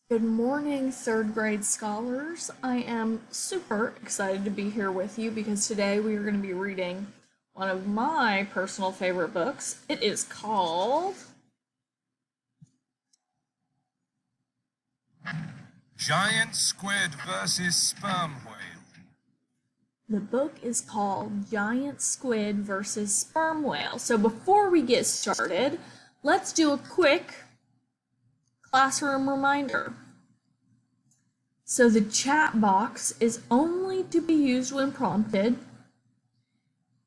Good morning, third grade scholars. I am super excited to be here with you because today we are going to be reading one of my personal favorite books. It is called Giant Squid versus Sperm Whale. The book is called Giant Squid versus Sperm Whale. So before we get started, let's do a quick classroom reminder. So the chat box is only to be used when prompted.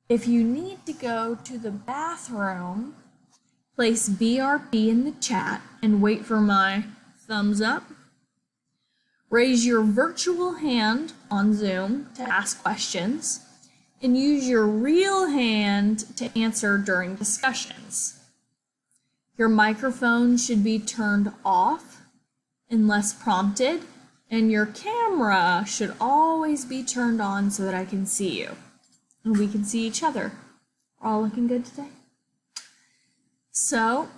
If you need to go to the bathroom, place BRB in the chat and wait for my thumbs up. Raise your virtual hand on Zoom to ask questions and use your real hand to answer during discussions. Your microphone should be turned off unless prompted, and your camera should always be turned on so that I can see you and we can see each other. We're all looking good today? So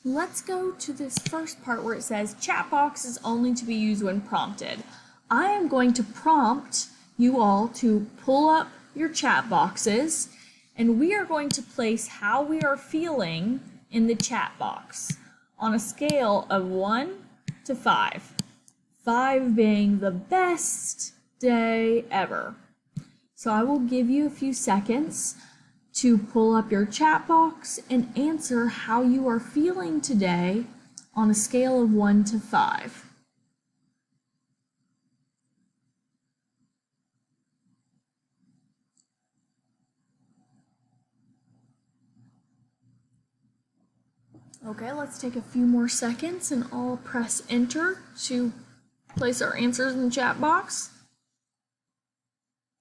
let's go to this first part where it says chat box is only to be used when prompted. I am going to prompt you all to pull up your chat boxes, and we are going to place how we are feeling in the chat box on a scale of 1 to 5. 5 being the best day ever. So I will give you a few seconds to pull up your chat box and answer how you are feeling today on a scale of 1 to 5. Okay, let's take a few more seconds and all press enter to place our answers in the chat box.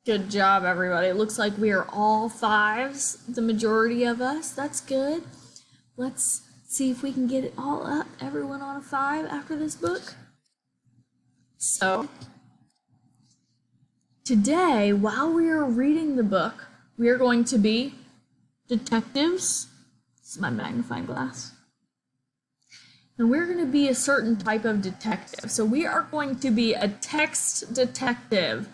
Good job, everybody. It looks like we are all 5s, the majority of us. That's good. Let's see if we can get it all up, everyone on a 5 after this book. So, today, while we are reading the book, we are going to be detectives. This is my magnifying glass. And we're going to be a certain type of detective. So we are going to be a text detective.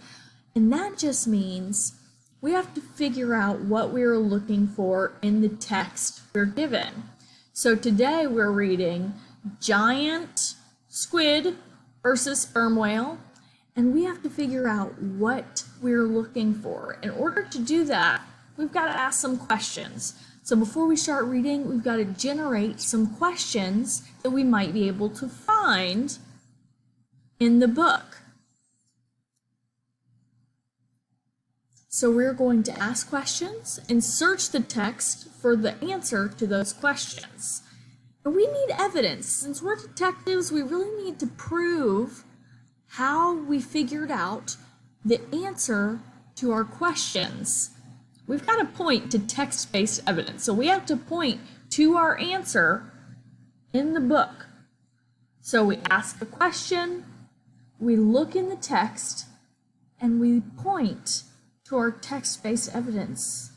And that just means we have to figure out what we're looking for in the text we're given. So today we're reading Giant Squid versus Sperm Whale. And we have to figure out what we're looking for. In order to do that, we've got to ask some questions. So before we start reading, we've got to generate some questions that we might be able to find in the book. So we're going to ask questions and search the text for the answer to those questions. And we need evidence. Since we're detectives, we really need to prove how we figured out the answer to our questions. We've got to point to text-based evidence. So we have to point to our answer in the book. So we ask the question, we look in the text, and we point to our text-based evidence.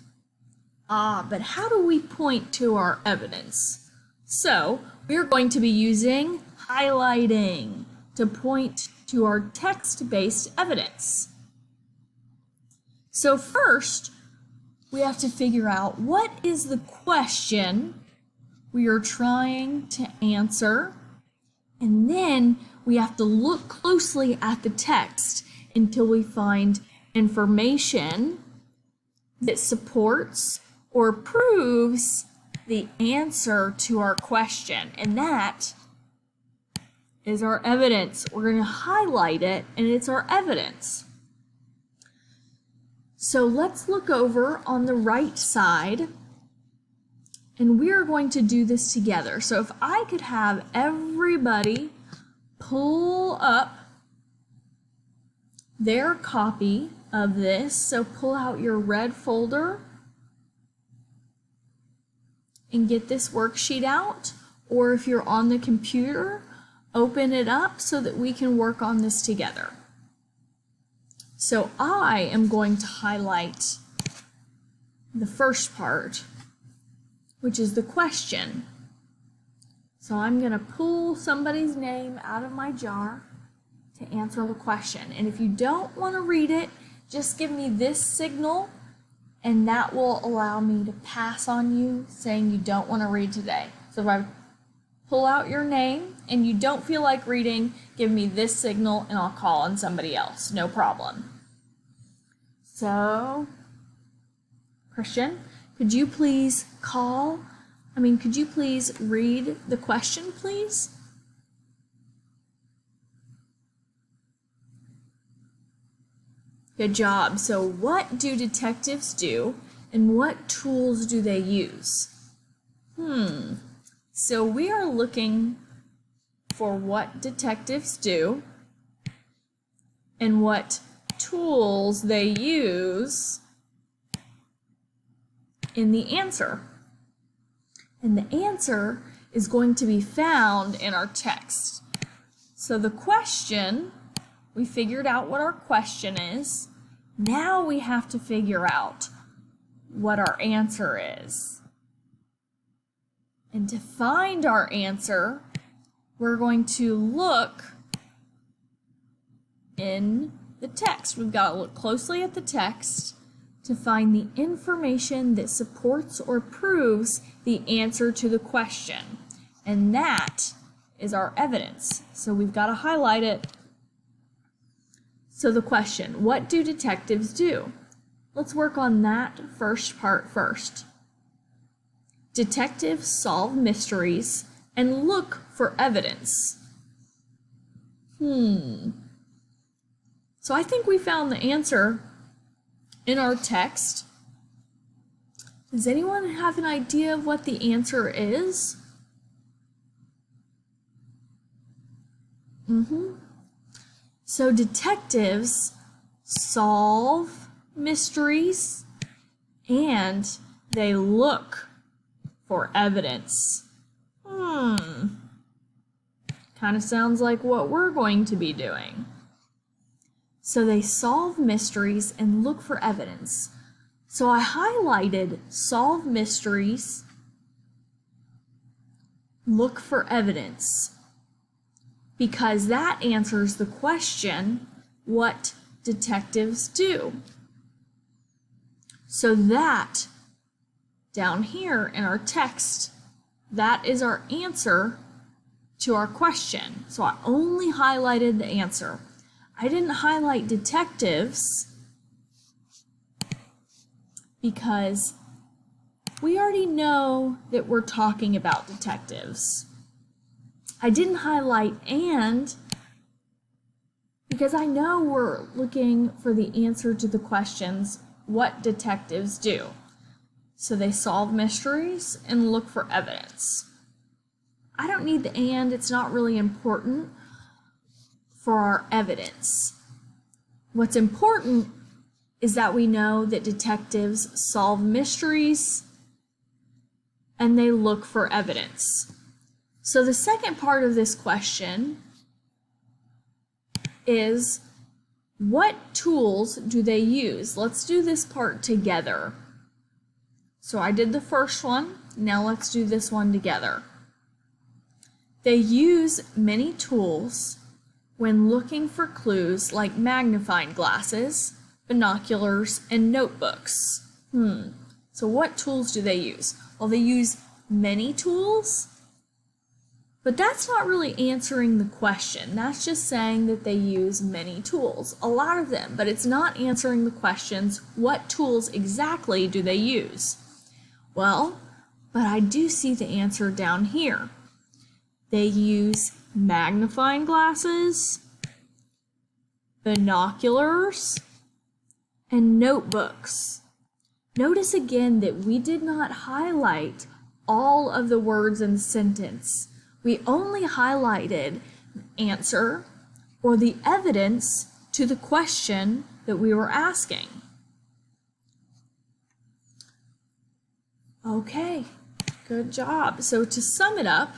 But how do we point to our evidence? So we're going to be using highlighting to point to our text-based evidence. So first, we have to figure out what is the question we are trying to answer, and then we have to look closely at the text until we find information that supports or proves the answer to our question, and that is our evidence. We're going to highlight it, and it's our evidence. So let's look over on the right side, and we are going to do this together. So if I could have everybody pull up their copy of this, so pull out your red folder and get this worksheet out, or if you're on the computer, open it up so that we can work on this together. So I am going to highlight the first part, which is the question. So I'm going to pull somebody's name out of my jar to answer the question. And if you don't want to read it, just give me this signal, and that will allow me to pass on you saying you don't want to read today. So if I pull out your name and you don't feel like reading, give me this signal and I'll call on somebody else. No problem. So, Christian, could you please read the question, please? Good job. So what do detectives do and what tools do they use? So we are looking for what detectives do and what tools they use in the answer. And the answer is going to be found in our text. So the question, we figured out what our question is. Now we have to figure out what our answer is. And to find our answer, we're going to look in the text. We've got to look closely at the text to find the information that supports or proves the answer to the question. And that is our evidence. So we've got to highlight it. So the question, what do detectives do? Let's work on that first part first. Detectives solve mysteries and look for evidence. So I think we found the answer in our text. Does anyone have an idea of what the answer is? So detectives solve mysteries and they look for evidence. Kind of sounds like what we're going to be doing. So they solve mysteries and look for evidence. So I highlighted solve mysteries, look for evidence, because that answers the question, what detectives do. So that, down here in our text, that is our answer to our question. So I only highlighted the answer. I didn't highlight detectives because we already know that we're talking about detectives. I didn't highlight and because I know we're looking for the answer to the questions, what detectives do. So they solve mysteries and look for evidence. I don't need the and, it's not really important for our evidence. What's important is that we know that detectives solve mysteries and they look for evidence. So the second part of this question is, what tools do they use? Let's do this part together. So I did the first one, now let's do this one together. They use many tools when looking for clues like magnifying glasses, binoculars, and notebooks. So what tools do they use? Well, they use many tools, but that's not really answering the question. That's just saying that they use many tools, a lot of them, but it's not answering the questions, what tools exactly do they use? Well, but I do see the answer down here. They use magnifying glasses, binoculars, and notebooks. Notice again that we did not highlight all of the words in the sentence. We only highlighted answer or the evidence to the question that we were asking. Okay, good job. So to sum it up,